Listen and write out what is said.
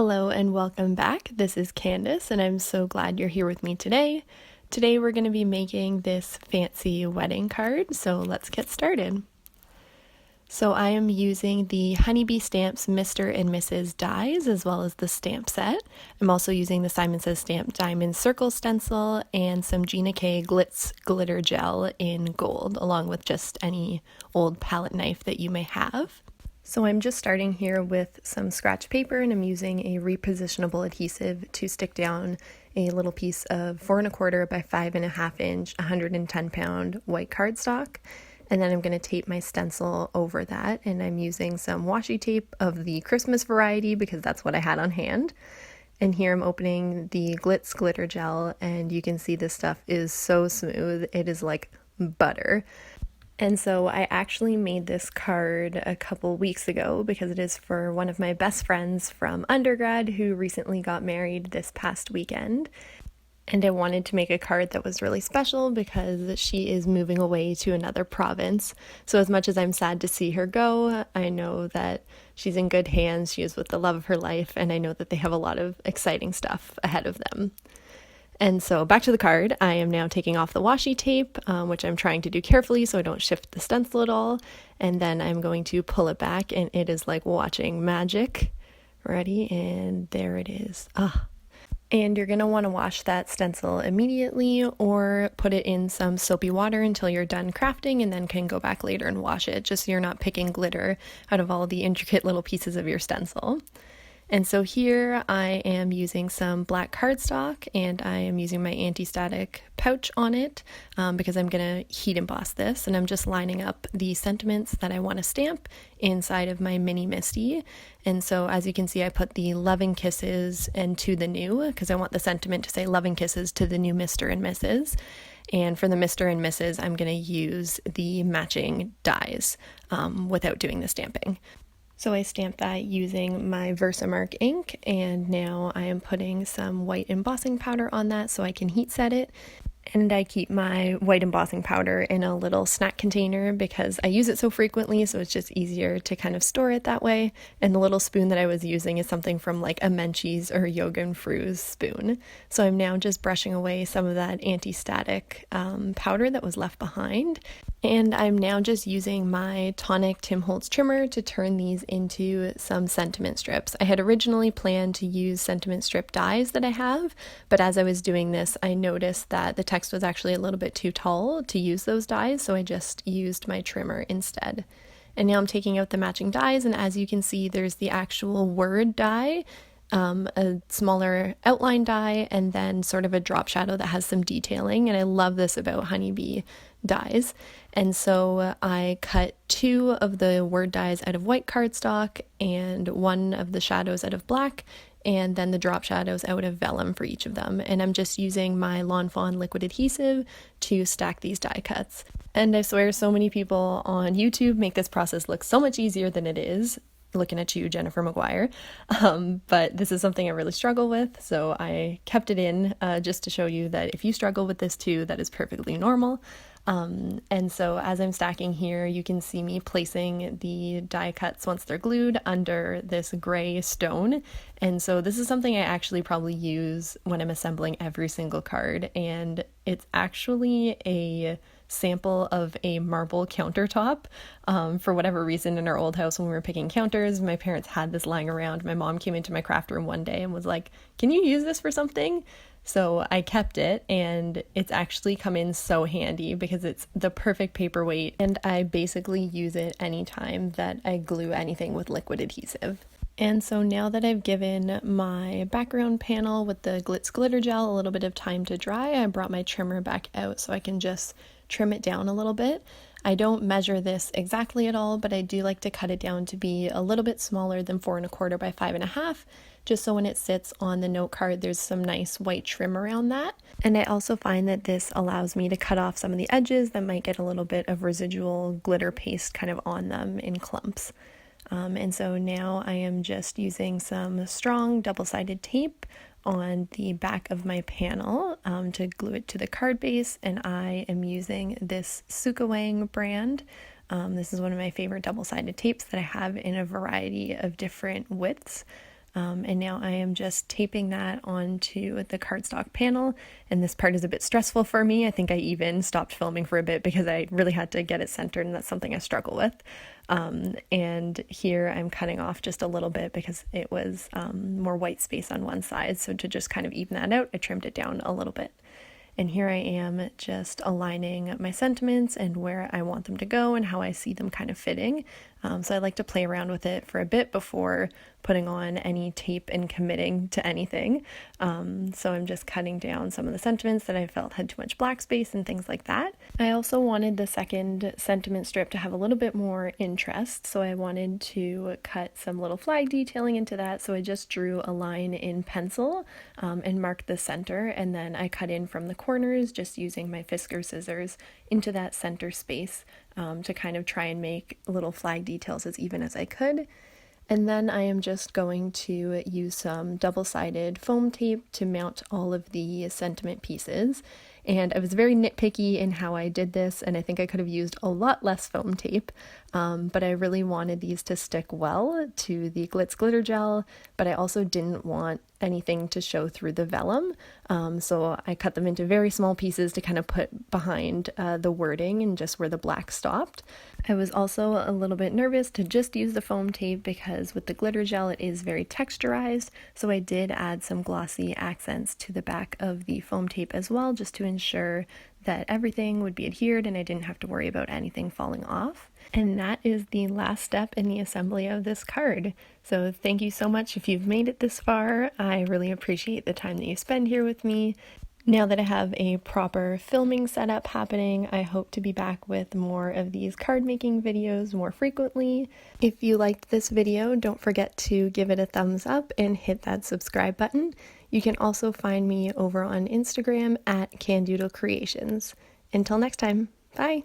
Hello and welcome back. This is Candace and I'm so glad you're here with me today. Today we're going to be making this fancy wedding card, so let's get started. So I am using the HoneyBee Stamps Mr. and Mrs. dies as well as the stamp set. I'm also using the Simon Says Stamp Diamond Circle stencil and some Gina Glitz glitter gel in gold, along with just any old palette knife that you may have. So I'm just starting here with some scratch paper and I'm using a repositionable adhesive to stick down a little piece of 4 1/4 by 5 1/2 inch, 110 pound white cardstock. And then I'm going to tape my stencil over that, and I'm using some washi tape of the Christmas variety because that's what I had on hand. And here I'm opening the Glitz glitter gel and you can see this stuff is so smooth. It is like butter. And so I actually made this card a couple weeks ago because it is for one of my best friends from undergrad who recently got married this past weekend. And I wanted to make a card that was really special because she is moving away to another province. So as much as I'm sad to see her go, I know that she's in good hands. She is with the love of her life, and I know that they have a lot of exciting stuff ahead of them. And so back to the card, I am now taking off the washi tape, which I'm trying to do carefully so I don't shift the stencil at all. And then I'm going to pull it back and it is like watching magic. Ready? And there it is. And you're going to want to wash that stencil immediately or put it in some soapy water until you're done crafting and then can go back later and wash it, just so you're not picking glitter out of all the intricate little pieces of your stencil. And so here I am using some black cardstock and I am using my anti-static pouch on it because I'm going to heat emboss this, and I'm just lining up the sentiments that I want to stamp inside of my mini Misty. And so as you can see, I put the loving kisses and to the new because I want the sentiment to say loving kisses to the new Mr. and Mrs. And for the Mr. and Mrs., I'm going to use the matching dies without doing the stamping. So I stamped that using my Versamark ink, and now I am putting some white embossing powder on that so I can heat set it. And I keep my white embossing powder in a little snack container because I use it so frequently, so it's just easier to kind of store it that way. And the little spoon that I was using is something from like a Menchie's or Yoga and Fru's spoon. So I'm now just brushing away some of that anti-static powder that was left behind. And I'm now just using my Tonic Tim Holtz trimmer to turn these into some sentiment strips. I had originally planned to use sentiment strip dies that I have, but as I was doing this, I noticed that the text was actually a little bit too tall to use those dies, so I just used my trimmer instead. And now I'm taking out the matching dies, and as you can see, there's the actual word die, a smaller outline die, and then sort of a drop shadow that has some detailing. And I love this about HoneyBee dies. And so I cut 2 of the word dies out of white cardstock and 1 of the shadows out of black, and then the drop shadows out of vellum for each of them. And I'm just using my Lawn Fawn liquid adhesive to stack these die cuts. And I swear so many people on YouTube make this process look so much easier than it is. Looking at you, Jennifer McGuire. But this is something I really struggle with, so I kept it in just to show you that if you struggle with this too, that is perfectly normal. And so as I'm stacking here, you can see me placing the die cuts once they're glued under this gray stone. And so this is something I actually probably use when I'm assembling every single card, and it's actually a sample of a marble countertop. For whatever reason, in our old house when we were picking counters, my parents had this lying around. My mom came into my craft room one day and was like, "Can you use this for something?" So I kept it, and it's actually come in so handy because it's the perfect paperweight, and I basically use it anytime that I glue anything with liquid adhesive. And so now that I've given my background panel with the Glitz glitter gel a little bit of time to dry, I brought my trimmer back out so I can just trim it down a little bit. I don't measure this exactly at all, but I do like to cut it down to be a little bit smaller than 4 1/4 by 5 1/2, just so when it sits on the note card, there's some nice white trim around that. And I also find that this allows me to cut off some of the edges that might get a little bit of residual glitter paste kind of on them in clumps. And so now I am just using some strong double-sided tape on the back of my panel to glue it to the card base, and I am using this Sukawang brand. This is one of my favorite double-sided tapes that I have in a variety of different widths. And now I am just taping that onto the cardstock panel, and this part is a bit stressful for me. I think I even stopped filming for a bit because I really had to get it centered, and that's something I struggle with. And here I'm cutting off just a little bit because it was more white space on one side, so to just kind of even that out, I trimmed it down a little bit. And here I am just aligning my sentiments and where I want them to go and how I see them kind of fitting. So I like to play around with it for a bit before putting on any tape and committing to anything. So I'm just cutting down some of the sentiments that I felt had too much black space and things like that. I also wanted the second sentiment strip to have a little bit more interest, so I wanted to cut some little flag detailing into that. So I just drew a line in pencil and marked the center, and then I cut in from the corners just using my Fisker scissors into that center space to kind of try and make little flag details as even as I could. And then I am just going to use some double-sided foam tape to mount all of the sentiment pieces. And I was very nitpicky in how I did this, and I think I could have used a lot less foam tape, but I really wanted these to stick well to the Glitz glitter gel, but I also didn't want anything to show through the vellum, so I cut them into very small pieces to kind of put behind the wording and just where the black stopped. I was also a little bit nervous to just use the foam tape because with the glitter gel it is very texturized, so I did add some glossy accents to the back of the foam tape as well, just to ensure that everything would be adhered and I didn't have to worry about anything falling off. And that is the last step in the assembly of this card. So thank you so much if you've made it this far. I really appreciate the time that you spend here with me. Now that I have a proper filming setup happening, I hope to be back with more of these card making videos more frequently. If you liked this video, don't forget to give it a thumbs up and hit that subscribe button. You can also find me over on Instagram at Candoodle Creations. Until next time, bye!